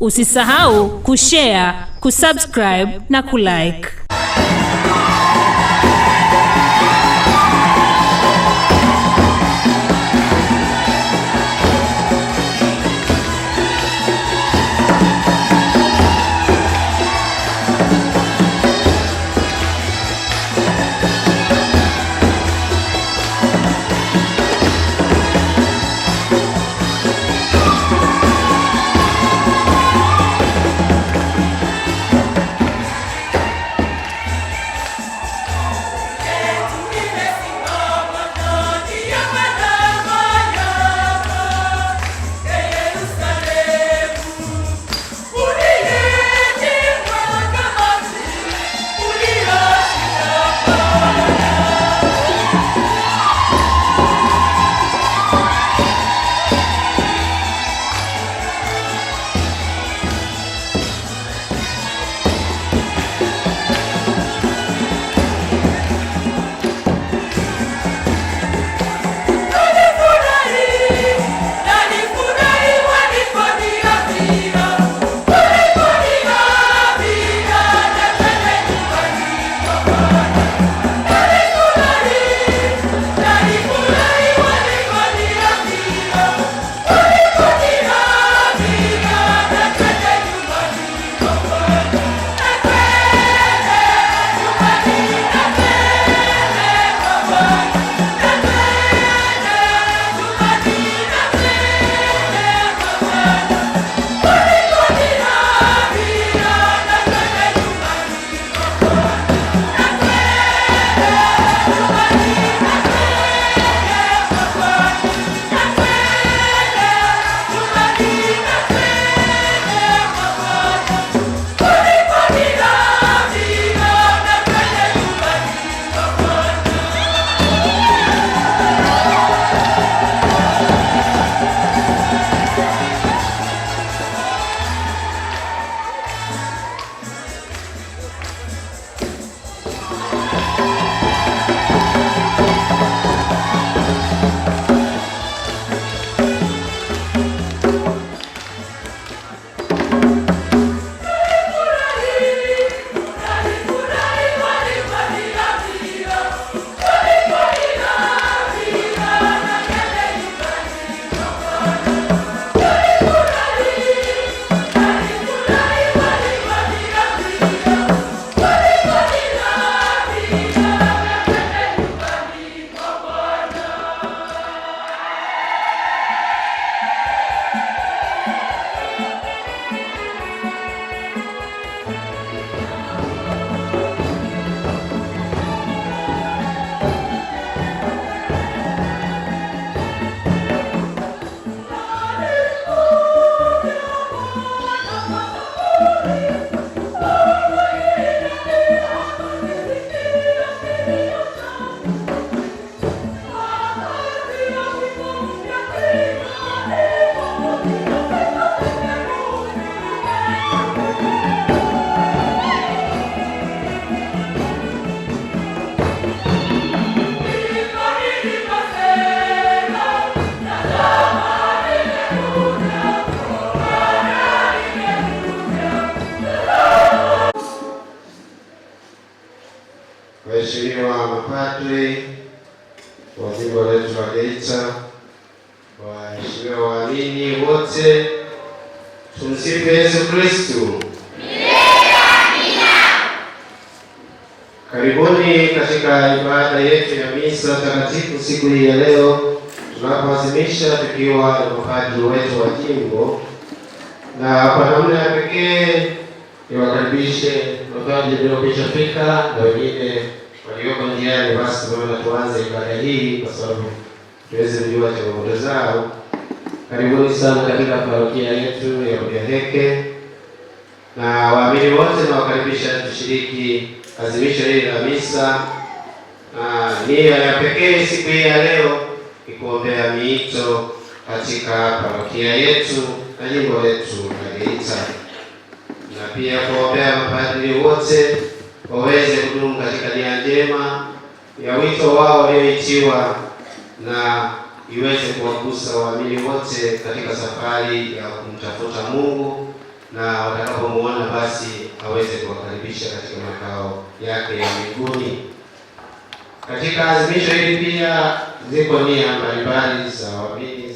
Usisahau kushare, kusubscribe na kulike. Waheshimiwa mapadri wa jimbo letu la Geita, waheshimiwa waamini wote, tumsifu Yesu Kristo. Karibuni katika ibada yetu ya misa takatifu siku hii ya leo, tunapoadhimisha tukiwa na mapadri wetu wa jimbo, na kwa namna ya pekee niwakaribishe mapadri waliokwisha fika na wengine walioko njiani. Basi tunaona tuanze ibada hii kwa sababu tuweze kujua changamoto zao. Karibuni sana katika parokia yetu ya Rudiheke, na waamini wote nawakaribisha tushiriki adhimisho hili la misa. Nia ya pekee siku hii ya leo ni kuombea miito katika parokia yetu na jimbo letu la Geita, na pia kuombea mapadri wote waweze kudumu katika nia njema ya wito wao walioitiwa, na iweze kuwagusa waamini wote katika safari ya kumtafuta Mungu na watakapomuona basi aweze kuwakaribisha katika makao yake ya mbinguni. Katika azimisho hili pia ziko nia mbalimbali za waamini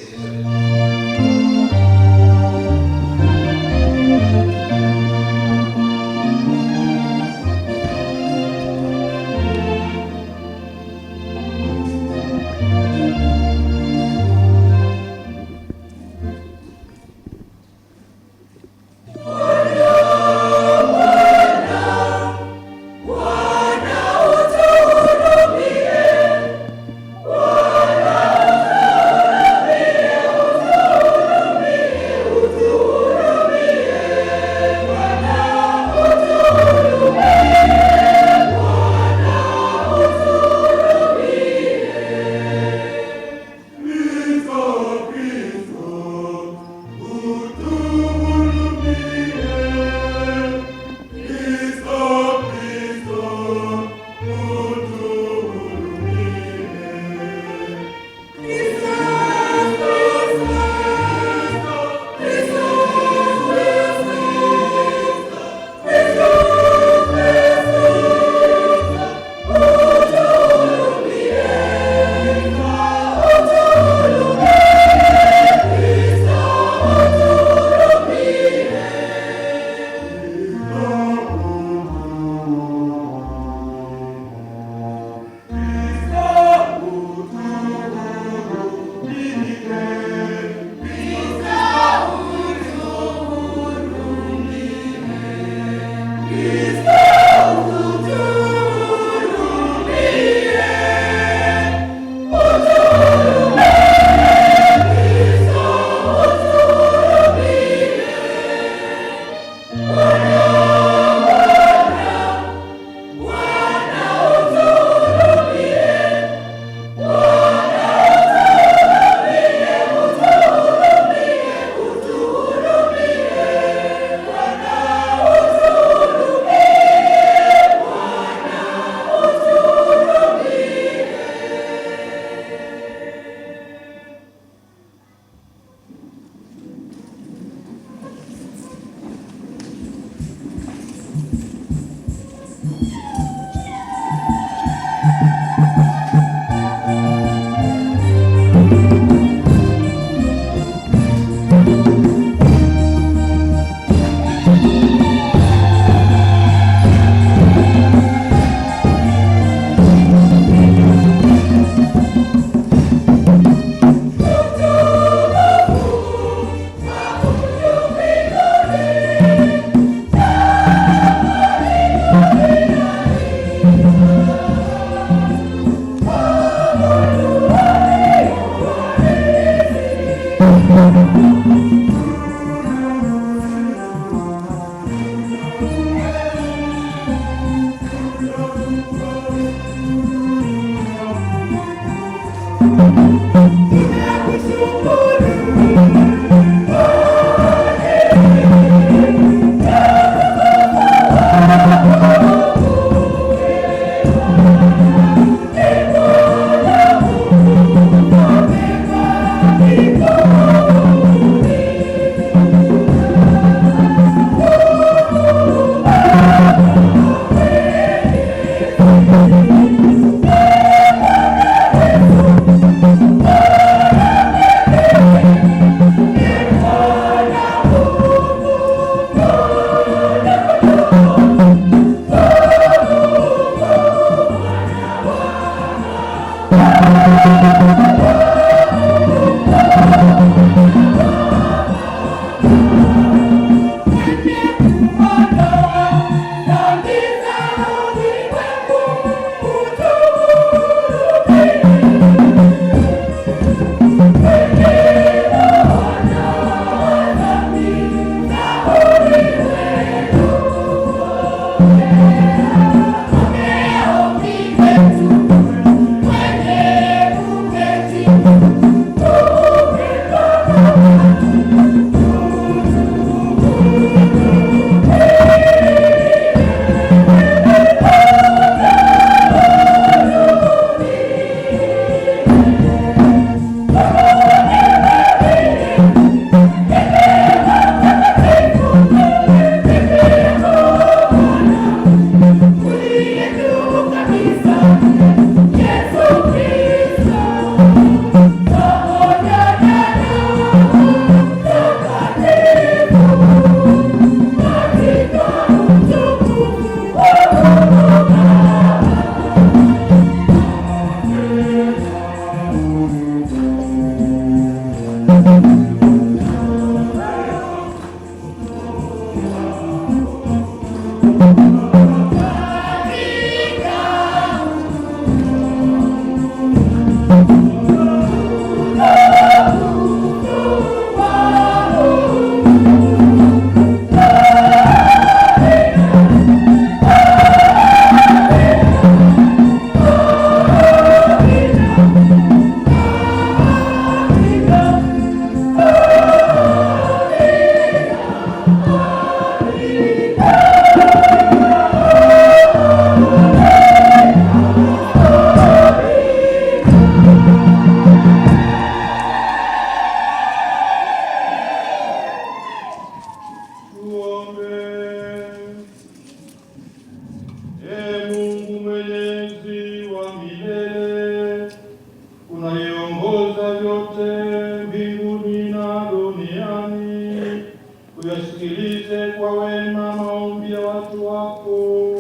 usikilize kwa wema maombi ya watu wako,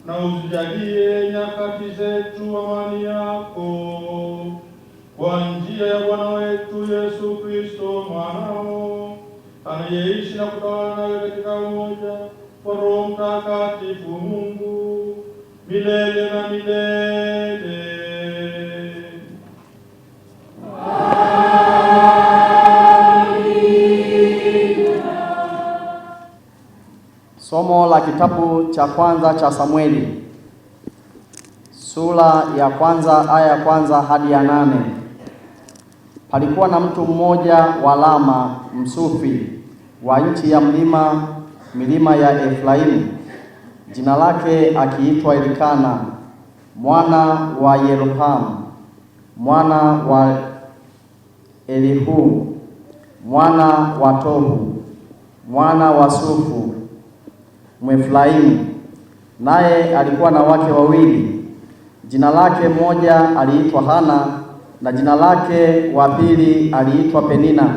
na uzijalie nyakati zetu amani yako, kwa njia ya Bwana wetu Yesu Kristo mwanao, anayeishi na kutawala nawe katika umoja wa Roho Mtakatifu Mungu milele na milele. Somo la kitabu cha kwanza cha Samueli, sura ya kwanza aya ya kwanza hadi ya 8. Palikuwa na mtu mmoja wa Rama Msufi wa nchi ya milima ya Efraimu, jina lake akiitwa Elikana mwana wa Yerohamu mwana wa Elihu mwana wa Tohu mwana wa Sufu Mwefraimu. Naye alikuwa na wake wawili, jina lake mmoja aliitwa Hana na jina lake wa pili aliitwa Penina.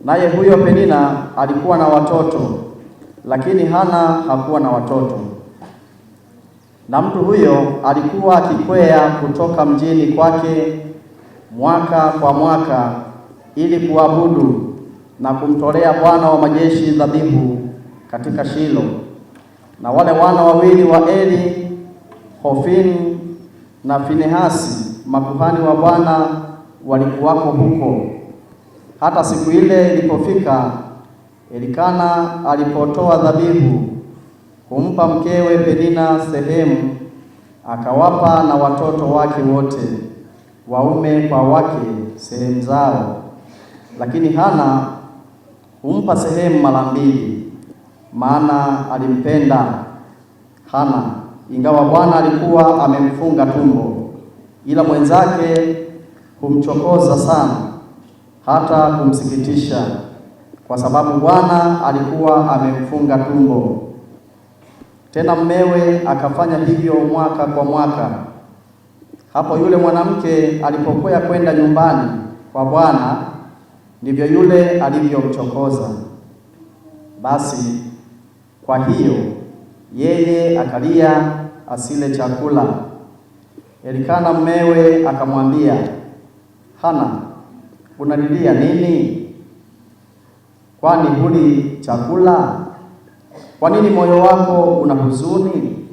Naye huyo Penina alikuwa na watoto, lakini Hana hakuwa na watoto. Na mtu huyo alikuwa akikwea kutoka mjini kwake mwaka kwa mwaka ili kuabudu na kumtolea Bwana wa majeshi dhabihu katika Shilo. Na wale wana wawili wa Eli, Hofni na Finehasi, makuhani wa Bwana, walikuwako huko. Hata siku ile ilipofika, Elikana alipotoa dhabihu kumpa mkewe Penina sehemu, akawapa na watoto wake wote waume kwa wake sehemu zao, lakini Hana humpa sehemu mara mbili, maana alimpenda Hana, ingawa Bwana alikuwa amemfunga tumbo. Ila mwenzake humchokoza sana hata kumsikitisha, kwa sababu Bwana alikuwa amemfunga tumbo. Tena mmewe akafanya hivyo mwaka kwa mwaka. Hapo yule mwanamke alipokwea kwenda nyumbani kwa Bwana, ndivyo yule alivyomchokoza. Basi kwa hiyo yeye akalia asile chakula. Elikana mmewe akamwambia, Hana, unalilia nini? Kwani huli chakula? Kwa nini moyo wako una huzuni?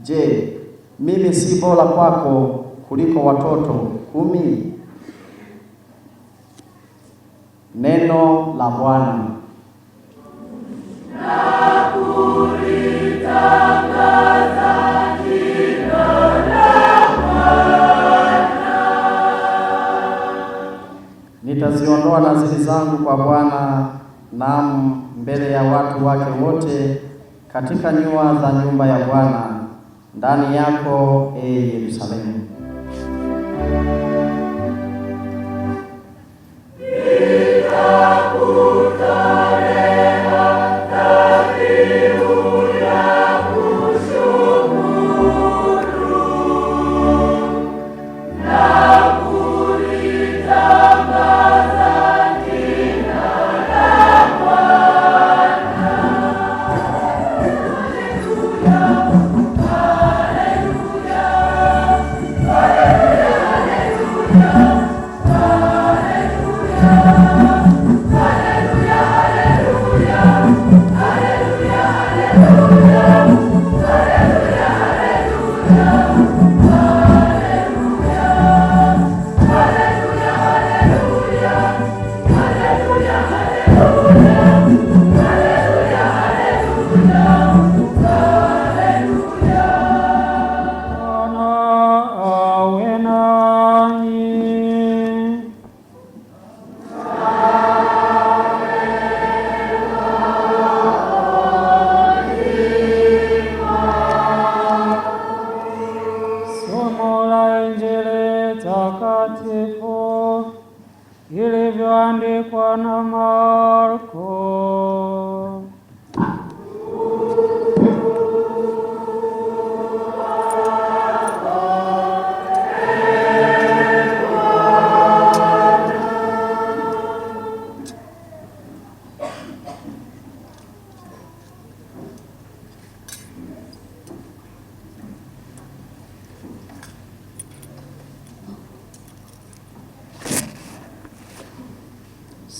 Je, mimi si bora kwako kuliko watoto 10? Neno la Bwana. Nitaziondoa nadhiri zangu kwa Bwana, naam, mbele ya watu wake wote, katika nyua za nyumba ya Bwana, ndani yako, Yerusalemu.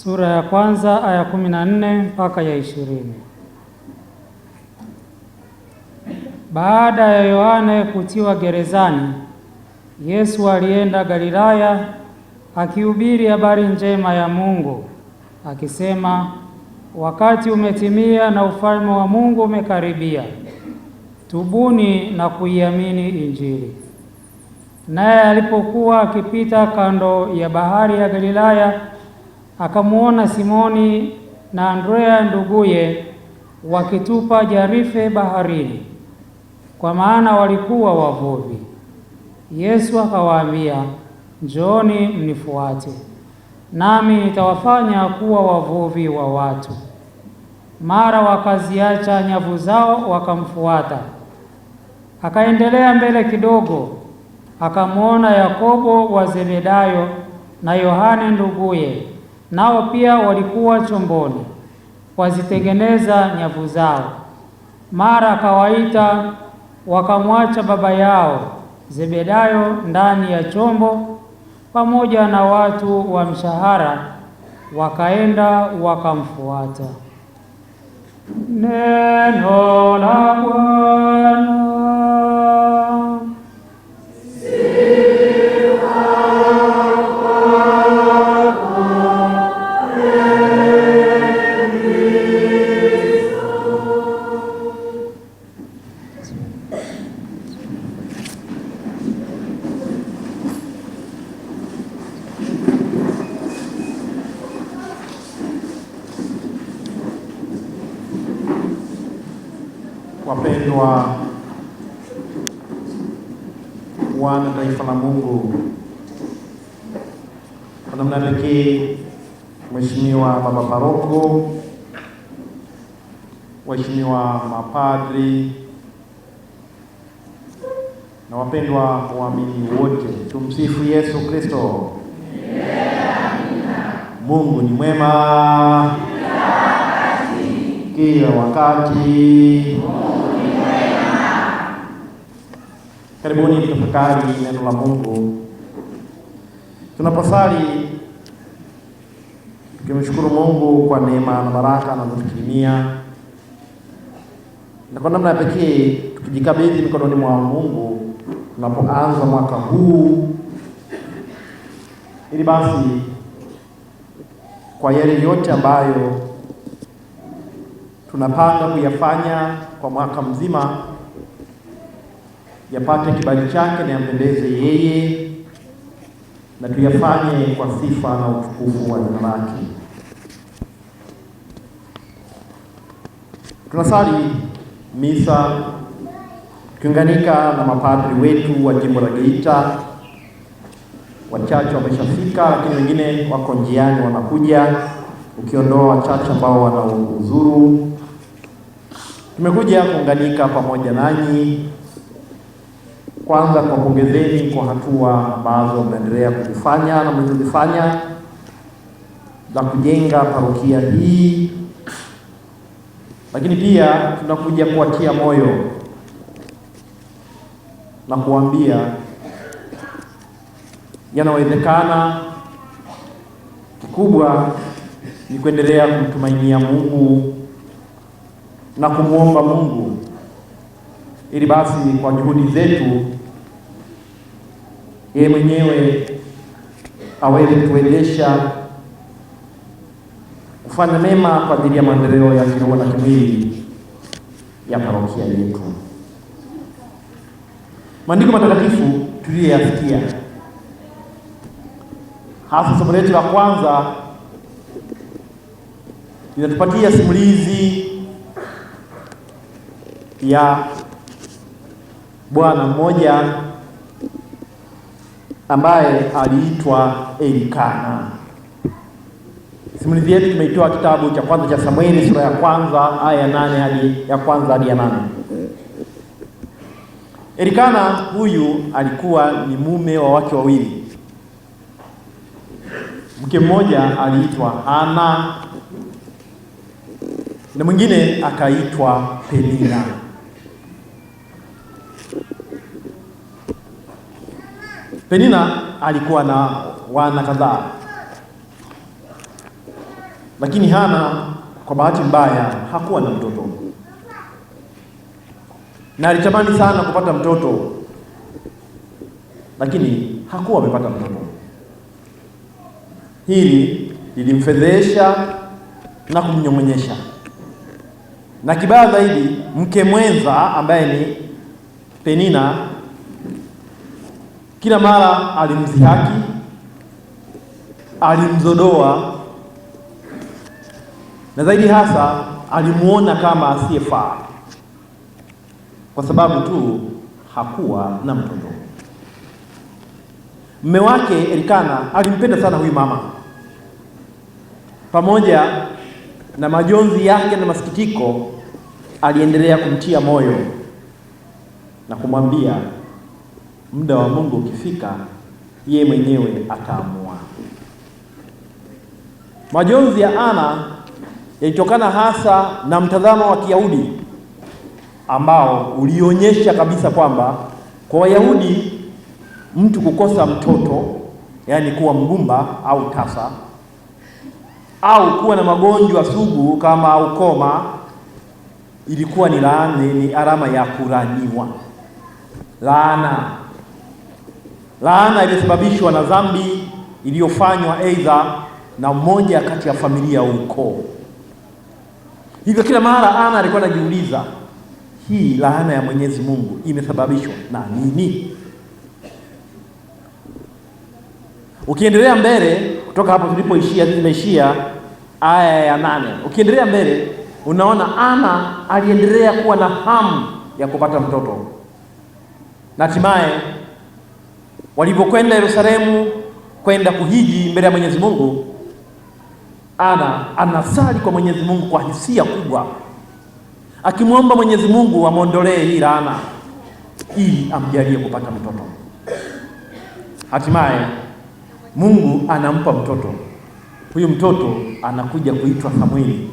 sura ya kwanza aya 14 mpaka ya 20. Baada ya Yohane kutiwa gerezani, Yesu alienda Galilaya akihubiri habari njema ya Mungu, akisema, wakati umetimia na ufalme wa Mungu umekaribia. Tubuni na kuiamini Injili. Naye alipokuwa akipita kando ya bahari ya Galilaya, akamuona Simoni na Andrea nduguye wakitupa jarife baharini, kwa maana walikuwa wavuvi. Yesu akawaambia, njooni mnifuate, nami nitawafanya kuwa wavuvi wa watu. Mara wakaziacha nyavu zao wakamfuata. Akaendelea mbele kidogo, akamwona Yakobo wa Zebedayo na Yohane nduguye, nao pia walikuwa chomboni wazitengeneza nyavu zao. Mara akawaita, wakamwacha baba yao Zebedayo ndani ya chombo pamoja na watu wa mshahara, wakaenda wakamfuata. Neno la Bwana. Wapendwa wana taifa la Mungu, kwa namna pekee Mheshimiwa Baba Paroko, waheshimiwa mapadri na wapendwa waamini wote, tumsifu Yesu Kristo. Mungu ni mwema kila wakati. Karibuni tafakari neno la Mungu. Tunaposali tukimshukuru Mungu kwa neema na baraka anazotukirimia, na kwa namna pekee tukijikabidhi mikononi mwa Mungu tunapoanza mwaka huu, ili basi kwa yale yote ambayo tunapanga kuyafanya kwa mwaka mzima yapate kibali chake na yampendeze yeye, na tuyafanye kwa sifa na utukufu wa jina lake. Tunasali misa tukiunganika na mapadri wetu wa jimbo la Geita. Wachache wameshafika, lakini wengine wako njiani wanakuja, ukiondoa wachache ambao wanauzuru. Tumekuja kuunganika pamoja nanyi, kwanza kuwapongezeni kwa hatua ambazo mnaendelea kuzifanya na mlizozifanya za kujenga parokia hii, lakini pia tunakuja kuwatia moyo na kuambia yanawezekana. Kikubwa ni kuendelea kumtumainia Mungu na kumwomba Mungu, ili basi kwa juhudi zetu yeye mwenyewe aweze kutuwezesha kufanya mema kwa ajili ya maendeleo ya kiroho na kimwili ya parokia yetu. Maandiko matakatifu tuliyoyasikia, hasa somo letu la kwanza, linatupatia simulizi ya bwana mmoja ambaye aliitwa Elikana. Simulizi yetu tumeitoa kitabu cha kwanza cha Samueli sura ya kwanza aya ya 8 hadi ya kwanza hadi ya 8. Elikana huyu alikuwa ni mume wa wake wawili. Mke mmoja aliitwa Hana na mwingine akaitwa Penina. Penina alikuwa na wana kadhaa. Lakini Hana kwa bahati mbaya hakuwa na mtoto, na alitamani sana kupata mtoto, lakini hakuwa amepata mtoto. Hili lilimfedhesha na kumnyong'onyesha, na kibaya zaidi, mke mwenza ambaye ni Penina kila mara alimdhihaki, alimzodoa, na zaidi hasa alimuona kama asiyefaa kwa sababu tu hakuwa na mtoto. Mume wake Elikana alimpenda sana huyu mama. Pamoja na majonzi yake na masikitiko, aliendelea kumtia moyo na kumwambia muda wa Mungu ukifika, yeye mwenyewe ataamua. Majonzi ya Ana yalitokana hasa na mtazamo wa Kiyahudi ambao ulionyesha kabisa kwamba kwa Wayahudi mtu kukosa mtoto, yaani kuwa mgumba au tasa, au kuwa na magonjwa sugu kama ukoma, ilikuwa ni laana, ni alama ya kulaaniwa. Laana ilisababishwa na dhambi iliyofanywa aidha na mmoja kati ya familia au ukoo. Hivyo kila mara Ana alikuwa anajiuliza, hii laana ya Mwenyezi Mungu imesababishwa na nini? Ukiendelea mbele kutoka hapo tulipoishia, tumeishia aya ya 8. Ukiendelea mbele unaona Ana aliendelea kuwa na hamu ya kupata mtoto, na hatimaye walipokwenda Yerusalemu kwenda kuhiji mbele ya Mwenyezi Mungu, Ana anasali kwa Mwenyezi Mungu kwa hisia kubwa, akimwomba Mwenyezi Mungu amwondolee hii laana ili amjalie kupata mtoto. Hatimaye Mungu anampa mtoto. Huyu mtoto anakuja kuitwa Samueli,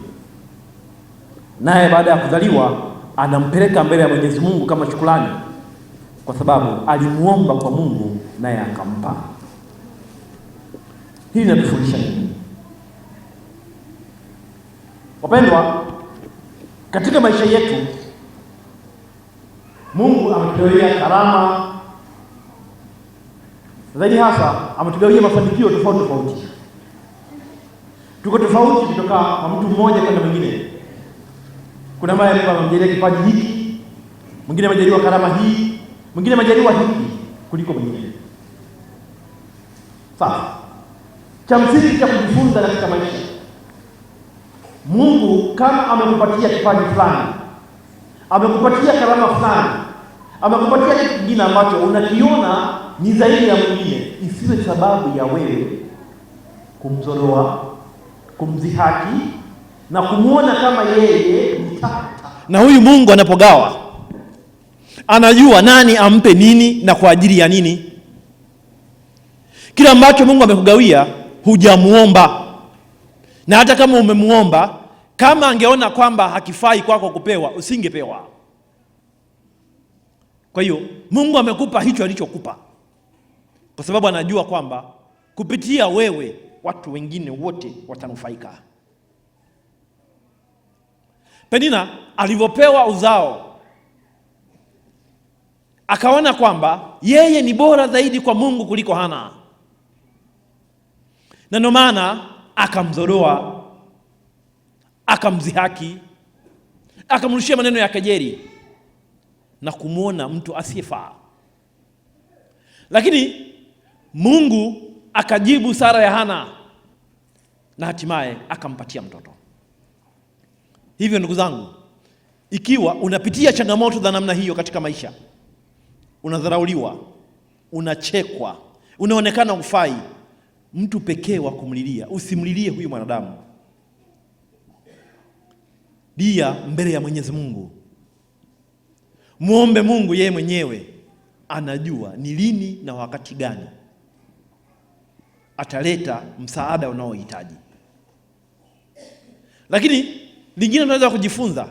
naye baada ya kuzaliwa anampeleka mbele ya Mwenyezi Mungu kama shukrani, kwa sababu alimuomba kwa Mungu naye akampa. Hili linatufundisha nini? Wapendwa, katika maisha yetu Mungu ametugawia karama, zaidi hasa ametugawia mafanikio tofauti tofauti. Tuko tofauti kutoka kwa mtu mmoja kwenda mwingine. Kuna ambaye amejaliwa kipaji hiki, mwingine amejaliwa karama hii, mwingine amejaliwa hiki kuliko mwingine. Sasa cha msingi cha kujifunza katika maisha, Mungu kama amekupatia kipaji fulani, amekupatia karama fulani, amekupatia kitu kingine ambacho unakiona ni zaidi ya mwingine, isiwe sababu ya wewe kumzodoa, kumdhihaki na kumuona kama yeye ni tata. Na huyu Mungu anapogawa anajua nani ampe nini na kwa ajili ya nini. Kila ambacho Mungu amekugawia hujamuomba, na hata kama umemuomba, kama angeona kwamba hakifai kwako kupewa, usingepewa. Kwa hiyo Mungu amekupa hicho alichokupa kwa sababu anajua kwamba kupitia wewe watu wengine wote watanufaika. Penina alivyopewa uzao, akaona kwamba yeye ni bora zaidi kwa Mungu kuliko Hana, na ndio maana akamzodoa, akamdhihaki, akamrushia maneno ya kejeli na kumuona mtu asiyefaa. Lakini Mungu akajibu sala ya Hana na hatimaye akampatia mtoto. Hivyo ndugu zangu, ikiwa unapitia changamoto za namna hiyo katika maisha, unadharauliwa, unachekwa, unaonekana hufai, mtu pekee wa kumlilia, usimlilie huyu mwanadamu. Lia mbele ya Mwenyezi Mungu. Muombe Mungu, yeye mwenyewe anajua ni lini na wakati gani ataleta msaada unaohitaji. Lakini lingine tunaweza kujifunza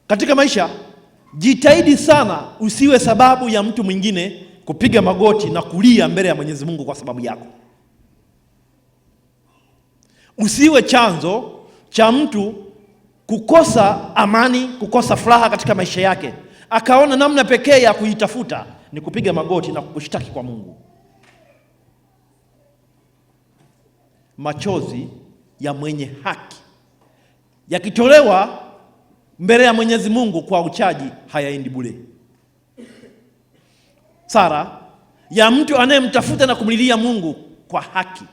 katika maisha, jitahidi sana usiwe sababu ya mtu mwingine kupiga magoti na kulia mbele ya Mwenyezi Mungu kwa sababu yako. usiwe chanzo cha mtu kukosa amani, kukosa furaha katika maisha yake, akaona namna pekee ya kuitafuta ni kupiga magoti na kushtaki kwa Mungu. Machozi ya mwenye haki yakitolewa mbele ya Mwenyezi Mungu kwa uchaji hayaendi bure. Sara ya mtu anayemtafuta na kumlilia Mungu kwa haki,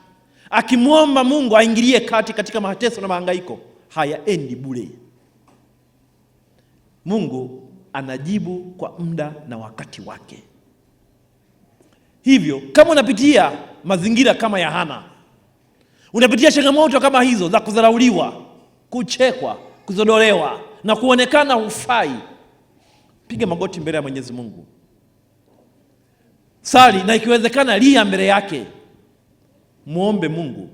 akimwomba Mungu aingilie kati katika mateso na mahangaiko, hayaendi bure. Mungu anajibu kwa muda na wakati wake. Hivyo kama unapitia mazingira kama ya Hana, unapitia changamoto kama hizo za kudharauliwa, kuchekwa, kuzodolewa na kuonekana hufai, piga magoti mbele ya Mwenyezi Mungu. Sali na ikiwezekana lia mbele yake. Muombe Mungu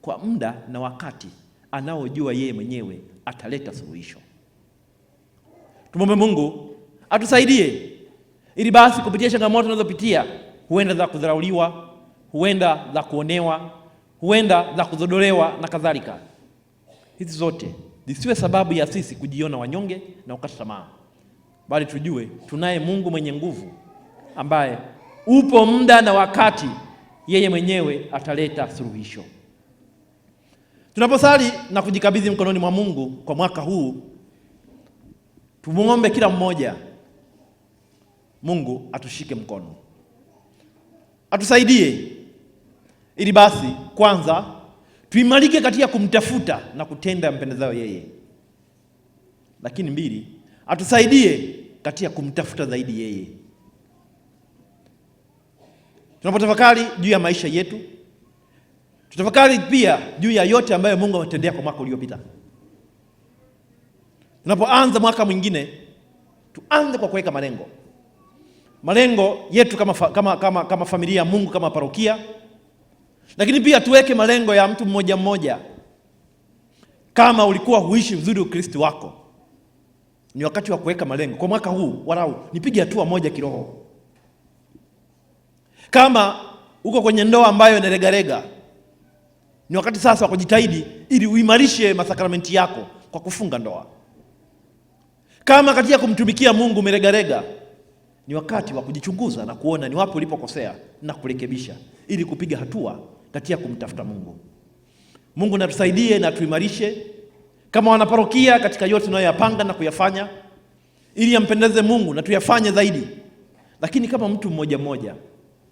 kwa muda na wakati anaojua yeye mwenyewe ataleta suluhisho. Tumombe Mungu atusaidie ili basi kupitia changamoto tunazopitia, huenda za kudharauliwa, huenda za kuonewa, huenda za kuzodolewa na kadhalika, hizi zote zisiwe sababu ya sisi kujiona wanyonge na kukata tamaa, bali tujue tunaye Mungu mwenye nguvu ambaye upo muda na wakati yeye mwenyewe ataleta suluhisho. Tunaposali na kujikabidhi mkononi mwa Mungu kwa mwaka huu, tumuombe kila mmoja Mungu atushike mkono, atusaidie ili basi kwanza tuimarike katika kumtafuta na kutenda mpendezayo yeye, lakini mbili, atusaidie katika kumtafuta zaidi yeye. Tunapotafakari juu ya maisha yetu, tutafakari pia juu ya yote ambayo Mungu ametendea kwa mwaka uliopita. Tunapoanza mwaka mwingine, tuanze kwa kuweka malengo. Malengo yetu kama familia ya Mungu, kama parokia, lakini pia tuweke malengo ya mtu mmoja mmoja. Kama ulikuwa huishi vizuri Ukristo wako, ni wakati wa kuweka malengo. Kwa mwaka huu walau nipige hatua moja kiroho. Kama uko kwenye ndoa ambayo inaregarega, ni wakati sasa wa kujitahidi ili uimarishe masakramenti yako kwa kufunga ndoa. Kama katika kumtumikia Mungu umeregarega, ni wakati wa kujichunguza na kuona ni wapi ulipokosea na kurekebisha ili kupiga hatua katika kumtafuta Mungu. Mungu natusaidie na tuimarishe kama wanaparokia katika yote tunayoyapanga na kuyafanya ili yampendeze Mungu na tuyafanye zaidi. Lakini kama mtu mmoja mmoja,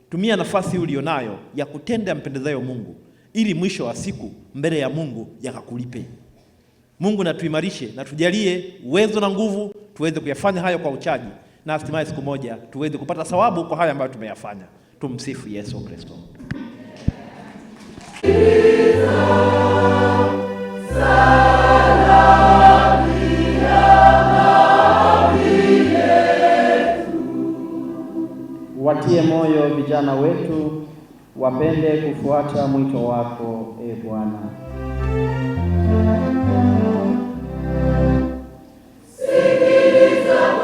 tumia nafasi ulionayo ya kutenda yampendezayo Mungu ili mwisho wa siku mbele ya Mungu yakakulipe. Mungu na tuimarishe na tujalie uwezo na nguvu tuweze kuyafanya hayo kwa uchaji, na hatimaye siku moja tuweze kupata thawabu kwa haya ambayo tumeyafanya. Tumsifu Yesu Kristo. Watie moyo vijana wetu wapende kufuata mwito wako, e Bwana. Sikiliza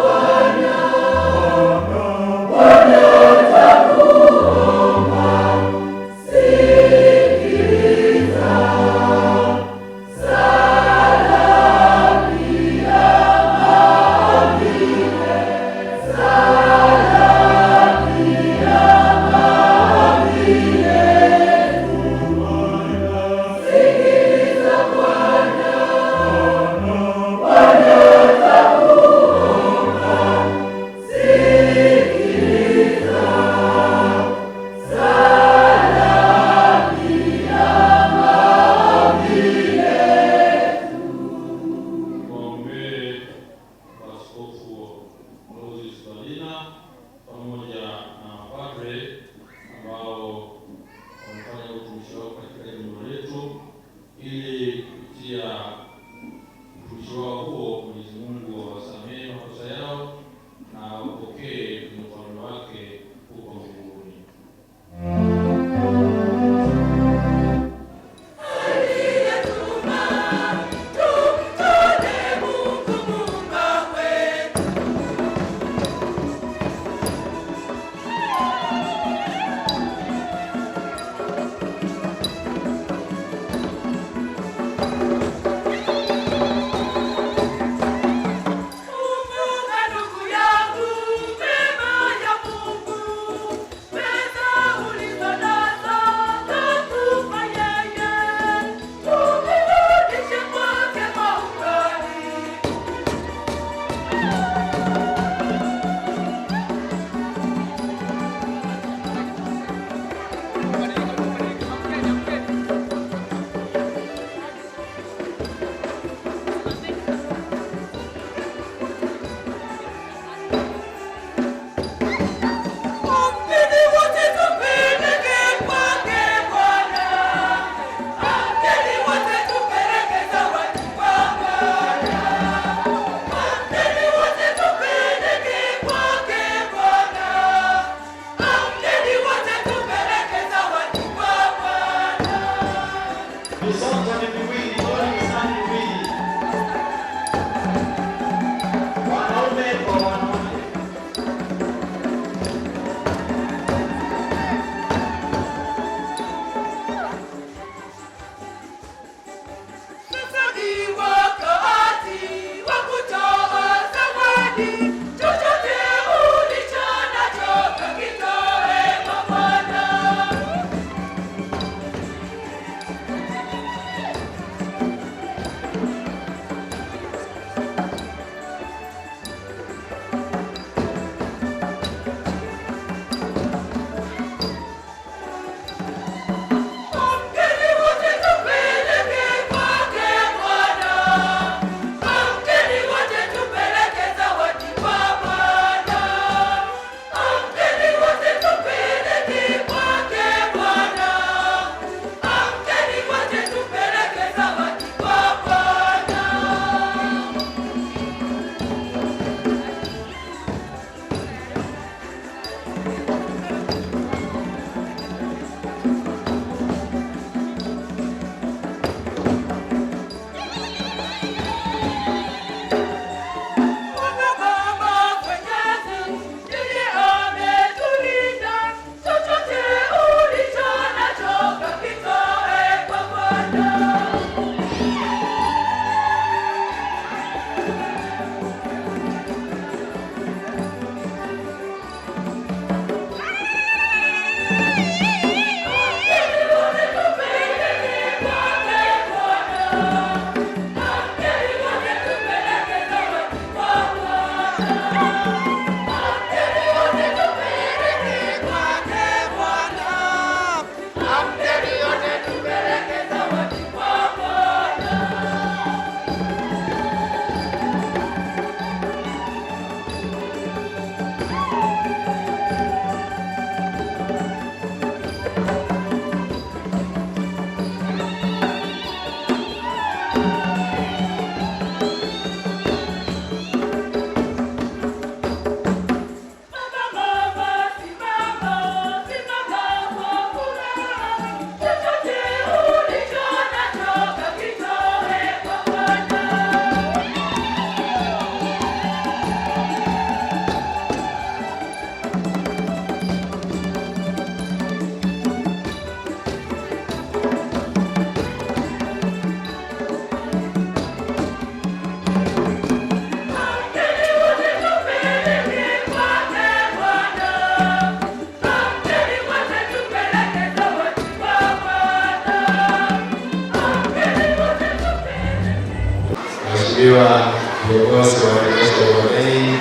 Mheshimiwa viongozi wa Kanisa la Waamini,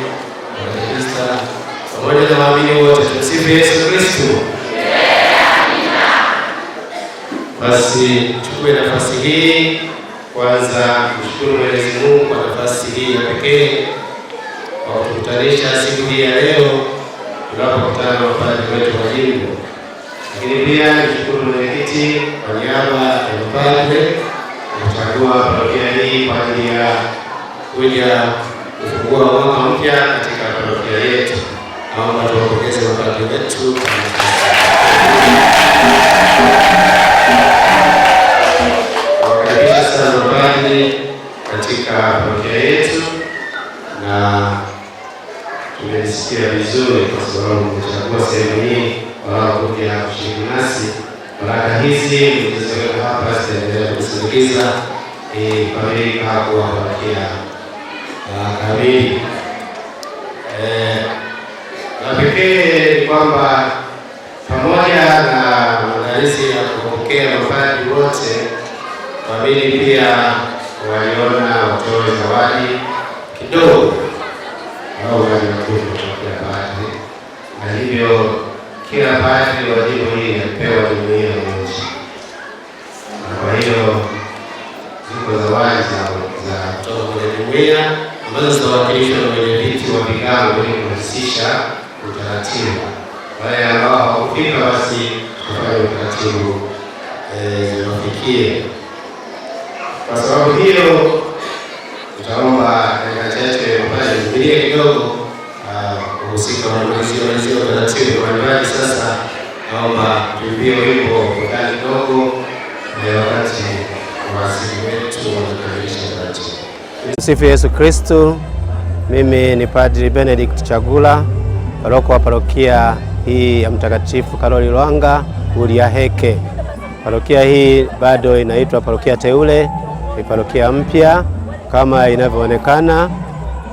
Waadventista pamoja na waamini wote, tumsifu Yesu Kristo. Basi chukue nafasi hii kwanza kushukuru Mwenyezi Mungu kwa nafasi hii ya pekee kwa kukutanisha siku hii ya leo tunapokutana na mapadri wetu wa jimbo. Lakini pia nishukuru mwenyekiti kwa niaba ya mapadri kuchagua parokia hii kwa ajili ya kuja kufungua mwaka mpya katika parokia yetu. Naomba tuwapongeze mapadri wetu. Wakaribisha sana mapadri katika parokia yetu, na tumesikia vizuri kwa sababu tumechagua sehemu hii wao kuja kushiriki nasi. Baraka hizi zilizowekwa hapa zitaendelea kusindikiza kukamilika kuwa parokia kamili. Na pekee ni kwamba pamoja na maandalizi ya kupokea mapadri wote, waamini pia waliona watoe zawadi kidogo au wanakuja kutoka padri, na hivyo kila padri wa jimbo hili alipewa jumuiya moja. Kwa hiyo ziko zawadi za kutoka kwenye jumuiya ambazo zitawakilishwa na wenyeviti wa vigango ili kurahisisha utaratibu. Wale ambao hawakufika basi tufanye utaratibu ziwafikie. Kwa sababu hiyo tutaomba dakika chache mpaka nivumilie kidogo kuhusika wamalizia utaratibu mbalimbali. Sasa naomba tuimbie wimbo fulani kidogo wakati wasifu wetu wanakamilisha utaratibu. Sifu Yesu Kristo. Mimi ni Padri Benedict Chagula, paroko wa parokia hii ya Mtakatifu Karoli Lwanga Uliaheke. Parokia hii bado inaitwa parokia teule, ni parokia mpya kama inavyoonekana,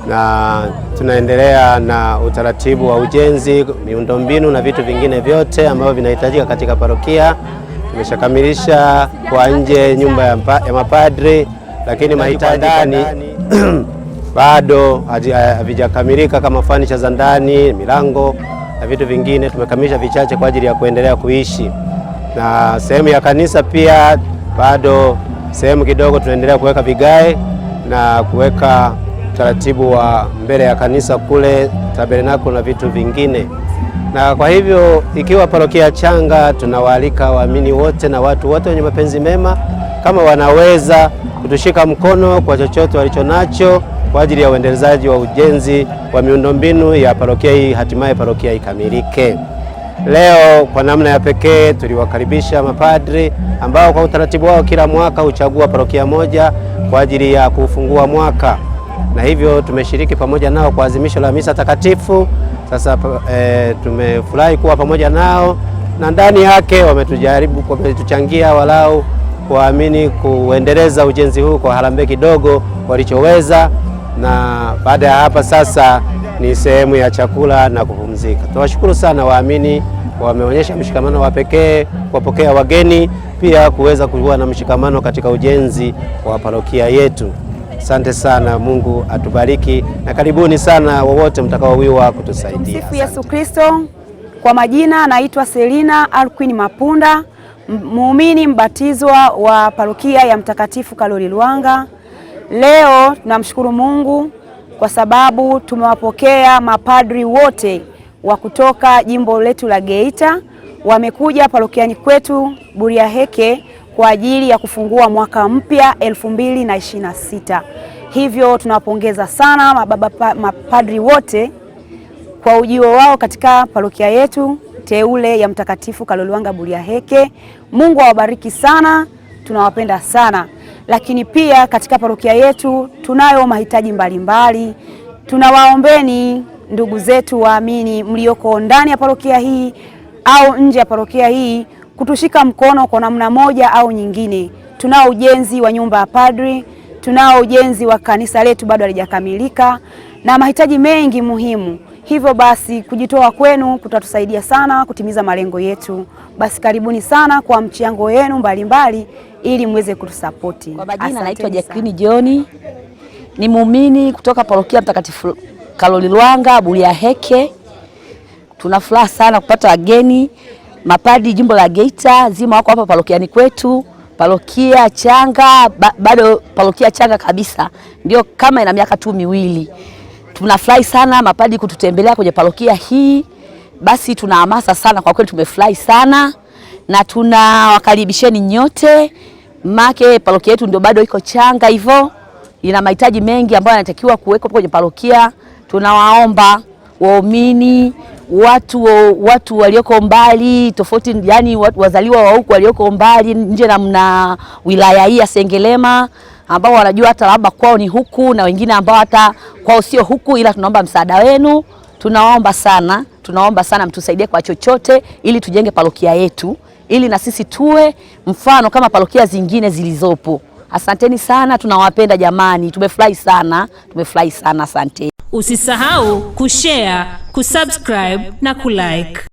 na tunaendelea na utaratibu wa ujenzi, miundombinu na vitu vingine vyote ambavyo vinahitajika katika parokia. Tumeshakamilisha kwa nje nyumba ya mapadri, lakini mahitaji ndani bado havijakamilika kama fanicha za ndani, milango na vitu vingine. Tumekamilisha vichache kwa ajili ya kuendelea kuishi. Na sehemu ya kanisa pia bado sehemu kidogo tunaendelea kuweka vigae na kuweka utaratibu wa mbele ya kanisa kule tabernakulo na vitu vingine. Na kwa hivyo ikiwa parokia changa, tunawaalika waamini wote na watu wote wenye mapenzi mema kama wanaweza kutushika mkono kwa chochote walichonacho kwa ajili ya uendelezaji wa ujenzi wa miundombinu ya parokia hii, hatimaye parokia ikamilike. Leo kwa namna ya pekee tuliwakaribisha mapadri ambao kwa utaratibu wao kila mwaka huchagua parokia moja kwa ajili ya kufungua mwaka, na hivyo tumeshiriki pamoja nao kwa adhimisho la misa takatifu. Sasa tumefurahi kuwa pamoja nao, na ndani yake wametuchangia walau waamini kuendeleza ujenzi huu kwa harambee kidogo walichoweza, na baada ya hapa sasa ni sehemu ya chakula na kupumzika. Tunawashukuru sana waamini, wameonyesha mshikamano wa pekee kuwapokea wageni, pia kuweza kuwa na mshikamano katika ujenzi wa parokia yetu. Asante sana, Mungu atubariki na karibuni sana wowote mtakaowiwa kutusaidia. Tumsifu Yesu Kristo. Kwa majina naitwa Selina Alquin Mapunda, muumini mbatizwa wa parokia ya Mtakatifu Karoli Lwanga. Leo tunamshukuru Mungu kwa sababu tumewapokea mapadri wote wa kutoka jimbo letu la Geita, wamekuja parokiani kwetu Buriaheke kwa ajili ya kufungua mwaka mpya 2026. Hivyo tunawapongeza sana mapadri wote kwa ujio wao katika parokia yetu teule ya Mtakatifu Karoli Lwanga Buriaheke. Mungu awabariki sana, tunawapenda sana. Lakini pia katika parokia yetu tunayo mahitaji mbalimbali. Tunawaombeni ndugu zetu waamini mlioko ndani ya parokia hii au nje ya parokia hii kutushika mkono kwa namna moja au nyingine. Tunao ujenzi wa nyumba ya padri, tunao ujenzi wa kanisa letu bado halijakamilika na mahitaji mengi muhimu. Hivyo basi kujitoa kwenu kutatusaidia sana kutimiza malengo yetu. Basi karibuni sana kwa mchango wenu mbalimbali ili muweze kutusapoti. Kwa majina naitwa Jacqueline John, ni muumini kutoka parokia Mtakatifu Karoli Lwanga Buriaheke. Tunafuraha sana kupata wageni mapadri jimbo la Geita zima wako hapa parokiani kwetu. Parokia changa, bado parokia changa kabisa, ndio kama ina miaka tu miwili. Tunafurahi sana mapadri kututembelea kwenye parokia hii. Basi tunahamasa sana, kwa kweli tumefurahi sana na tunawakaribisheni nyote. Make parokia yetu ndio bado iko changa hivyo, ina mahitaji mengi ambayo yanatakiwa kuwekwa kwenye parokia. Tunawaomba waumini, watu walioko mbali tofauti, yani wazaliwa wa huku walioko mbali nje na wilaya hii ya Sengerema, ambao wanajua hata labda kwao ni huku na wengine ambao hata kwao sio huku, ila tunaomba msaada wenu. Tunaomba sana mtusaidie kwa chochote ili tujenge parokia yetu, ili na sisi tuwe mfano kama parokia zingine zilizopo. Asanteni sana, tunawapenda jamani, tumefurahi sana, asante. Usisahau kushare, kusubscribe na kulike.